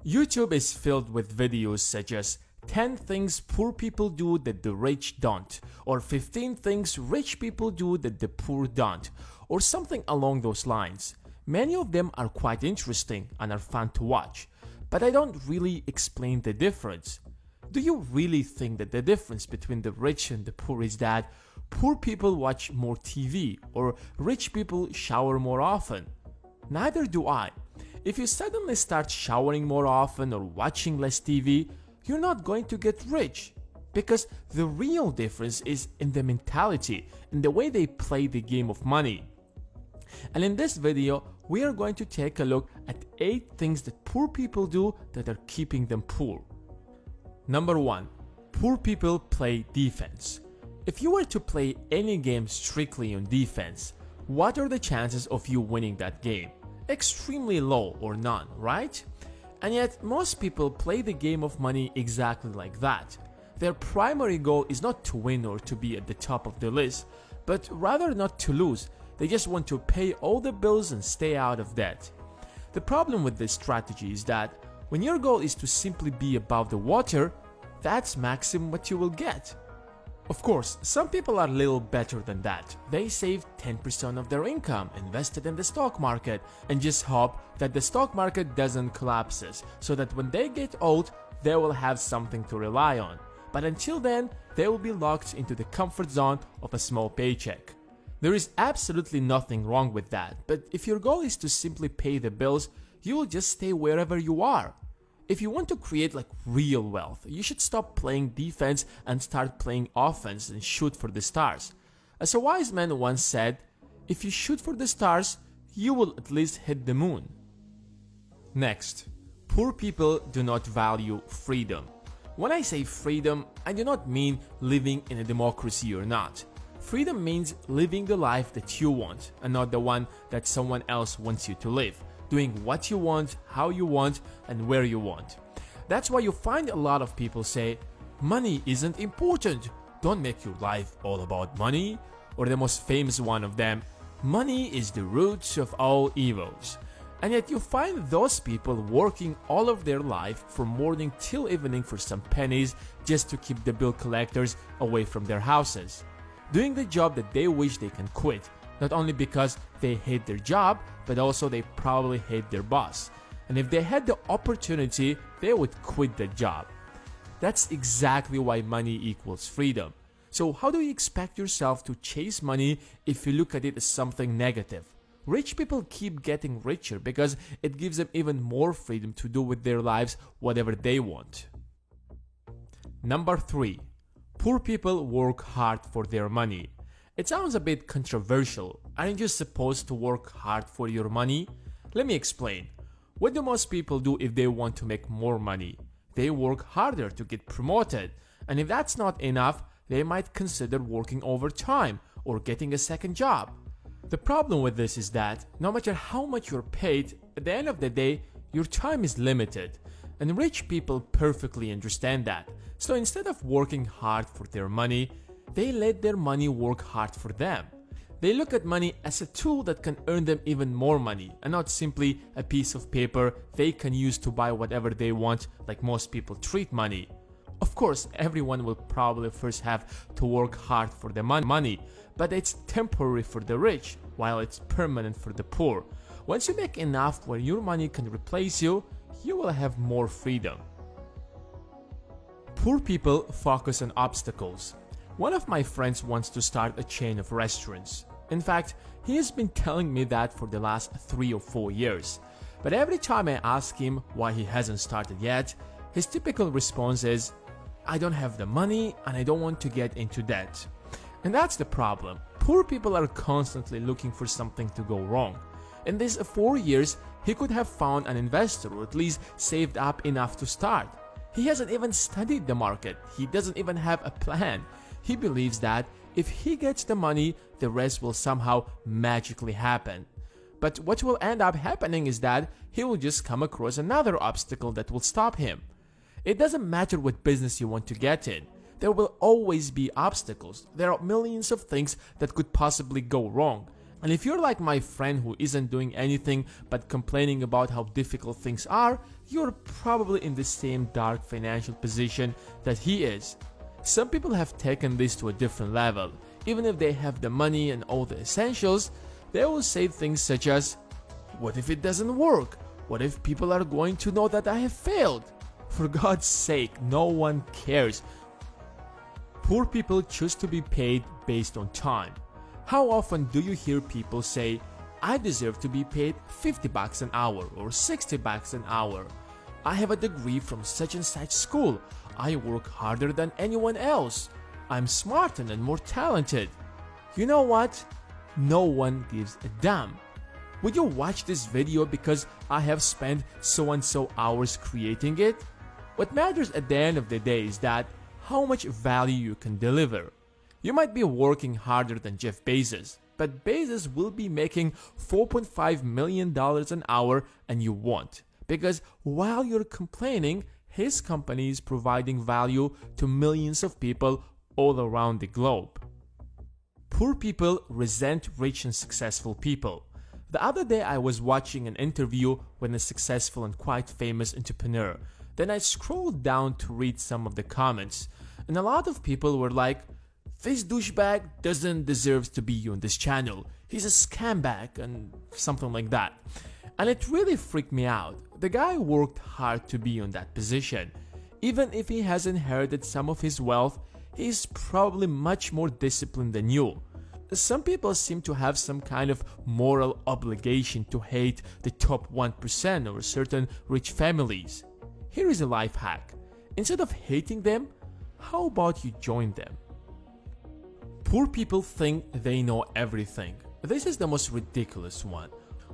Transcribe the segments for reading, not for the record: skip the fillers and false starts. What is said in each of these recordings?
YouTube is filled with videos such as 10 things poor people do that the rich don't, or 15 things rich people do that the poor don't, or something along those lines. Many of them are quite interesting and are fun to watch, but I don't really explain the difference. Do you really think that the difference between the rich and the poor is that poor people watch more TV or rich people shower more often? Neither do I. If you suddenly start showering more often or watching less TV, you're not going to get rich, because the real difference is in the mentality, in the way they play the game of money. And in this video, we are going to take a look at 8 things that poor people do that are keeping them poor. Number 1. Poor people play defense. If you were to play any game strictly on defense, what are the chances of you winning that game? Extremely low or none, right? And yet most people play the game of money exactly like that. Their primary goal is not to win or to be at the top of the list, but rather not to lose. They just want to pay all the bills and stay out of debt. The problem with this strategy is that when your goal is to simply be above the water, that's maximum what you will get. Of course, some people are a little better than that. They save 10% of their income invested in the stock market and just hope that the stock market doesn't collapse, so that when they get old, they will have something to rely on. But until then, they will be locked into the comfort zone of a small paycheck. There is absolutely nothing wrong with that, but if your goal is to simply pay the bills, you will just stay wherever you are. If you want to create real wealth, you should stop playing defense and start playing offense and shoot for the stars. As a wise man once said, if you shoot for the stars, you will at least hit the moon. Next, poor people do not value freedom. When I say freedom, I do not mean living in a democracy or not. Freedom means living the life that you want and not the one that someone else wants you to live. Doing what you want, how you want, and where you want. That's why you find a lot of people say, money isn't important, don't make your life all about money. Or the most famous one of them, money is the root of all evils. And yet you find those people working all of their life from morning till evening for some pennies just to keep the bill collectors away from their houses. Doing the job that they wish they can quit. Not only because they hate their job, but also they probably hate their boss. And if they had the opportunity, they would quit the job. That's exactly why money equals freedom. So how do you expect yourself to chase money if you look at it as something negative? Rich people keep getting richer because it gives them even more freedom to do with their lives whatever they want. Number 3. Poor people work hard for their money. It sounds a bit controversial. Aren't you supposed to work hard for your money? Let me explain. What do most people do if they want to make more money? They work harder to get promoted. And if that's not enough, they might consider working overtime or getting a second job. The problem with this is that no matter how much you're paid, at the end of the day, your time is limited. And rich people perfectly understand that. So instead of working hard for their money, they let their money work hard for them. They look at money as a tool that can earn them even more money and not simply a piece of paper they can use to buy whatever they want like most people treat money. Of course, everyone will probably first have to work hard for the money, but it's temporary for the rich, while it's permanent for the poor. Once you make enough where your money can replace you, you will have more freedom. Poor people focus on obstacles. One of my friends wants to start a chain of restaurants. In fact, he has been telling me that for the last 3 or 4 years. But every time I ask him why he hasn't started yet, his typical response is, I don't have the money and I don't want to get into debt. And that's the problem. Poor people are constantly looking for something to go wrong. In these 4 years, he could have found an investor or at least saved up enough to start. He hasn't even studied the market. He doesn't even have a plan. He believes that if he gets the money, the rest will somehow magically happen. But what will end up happening is that he will just come across another obstacle that will stop him. It doesn't matter what business you want to get in. There will always be obstacles. There are millions of things that could possibly go wrong. And if you're like my friend who isn't doing anything but complaining about how difficult things are, you're probably in the same dark financial position that he is. Some people have taken this to a different level. Even if they have the money and all the essentials, they will say things such as, "What if it doesn't work? What if people are going to know that I have failed?" For God's sake, no one cares. Poor people choose to be paid based on time. How often do you hear people say, "I deserve to be paid $50 an hour or $60 an hour. I have a degree from such and such school. I work harder than anyone else. I'm smarter and more talented." You know what? No one gives a damn. Would you watch this video because I have spent so and so hours creating it? What matters at the end of the day is that how much value you can deliver. You might be working harder than Jeff Bezos, but Bezos will be making $4.5 million an hour and you won't. Because while you're complaining, his company is providing value to millions of people all around the globe. Poor people resent rich and successful people. The other day I was watching an interview with a successful and quite famous entrepreneur. Then I scrolled down to read some of the comments, and a lot of people were like, "This douchebag doesn't deserve to be on this channel. He's a scumbag," and something like that. And it really freaked me out. The guy worked hard to be on that position. Even if he has inherited some of his wealth, he's probably much more disciplined than you. Some people seem to have some kind of moral obligation to hate the top 1% or certain rich families. Here is a life hack. Instead of hating them, how about you join them? Poor people think they know everything. This is the most ridiculous one.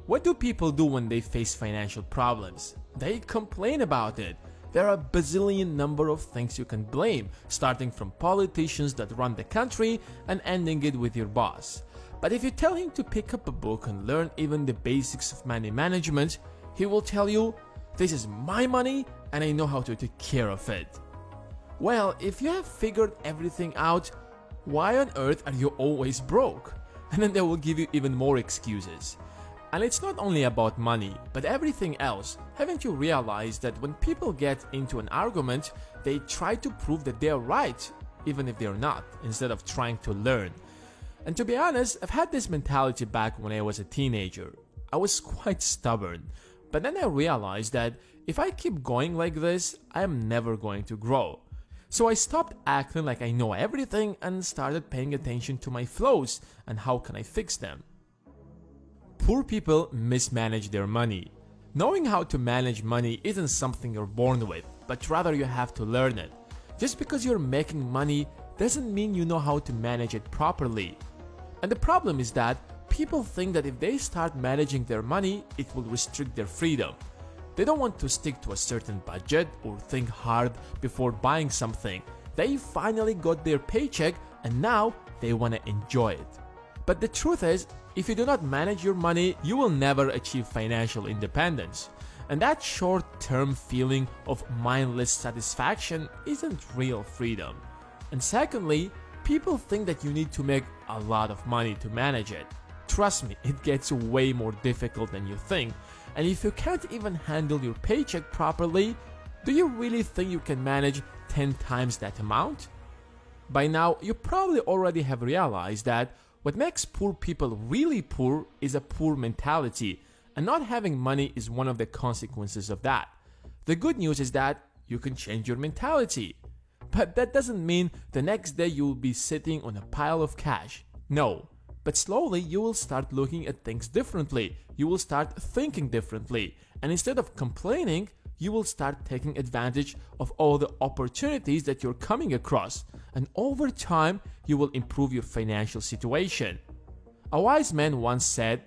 What do people do when they face financial problems? They complain about it. There are a bazillion number of things you can blame, starting from politicians that run the country and ending it with your boss. But if you tell him to pick up a book and learn even the basics of money management, he will tell you, "This is my money and I know how to take care of it." Well, if you have figured everything out, why on earth are you always broke? And then they will give you even more excuses. And it's not only about money, but everything else. Haven't you realized that when people get into an argument, they try to prove that they're right, even if they're not, instead of trying to learn? And to be honest, I've had this mentality back when I was a teenager. I was quite stubborn. But then I realized that if I keep going like this, I am never going to grow. So I stopped acting like I know everything and started paying attention to my flaws and how can I fix them. Poor people mismanage their money. Knowing how to manage money isn't something you're born with, but rather you have to learn it. Just because you're making money doesn't mean you know how to manage it properly. And the problem is that people think that if they start managing their money, it will restrict their freedom. They don't want to stick to a certain budget or think hard before buying something. They finally got their paycheck and now they want to enjoy it. But the truth is, if you do not manage your money, you will never achieve financial independence. And that short-term feeling of mindless satisfaction isn't real freedom. And secondly, people think that you need to make a lot of money to manage it. Trust me, it gets way more difficult than you think. And if you can't even handle your paycheck properly, do you really think you can manage 10 times that amount? By now, you probably already have realized that what makes poor people really poor is a poor mentality, and not having money is one of the consequences of that. The good news is that you can change your mentality. But that doesn't mean the next day you will be sitting on a pile of cash. No. But slowly you will start looking at things differently. You will start thinking differently. And instead of complaining, you will start taking advantage of all the opportunities that you're coming across. And over time, you will improve your financial situation. A wise man once said,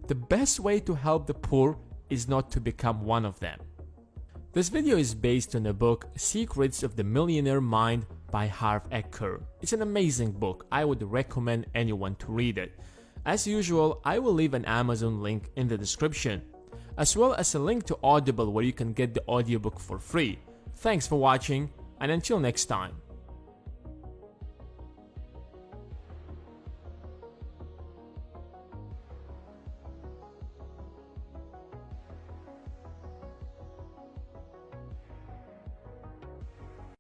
"The best way to help the poor is not to become one of them." This video is based on the book Secrets of the Millionaire Mind by Harv Eker. It's an amazing book. I would recommend anyone to read it. As usual, I will leave an Amazon link in the description, as well as a link to Audible where you can get the audiobook for free. Thanks for watching, and until next time.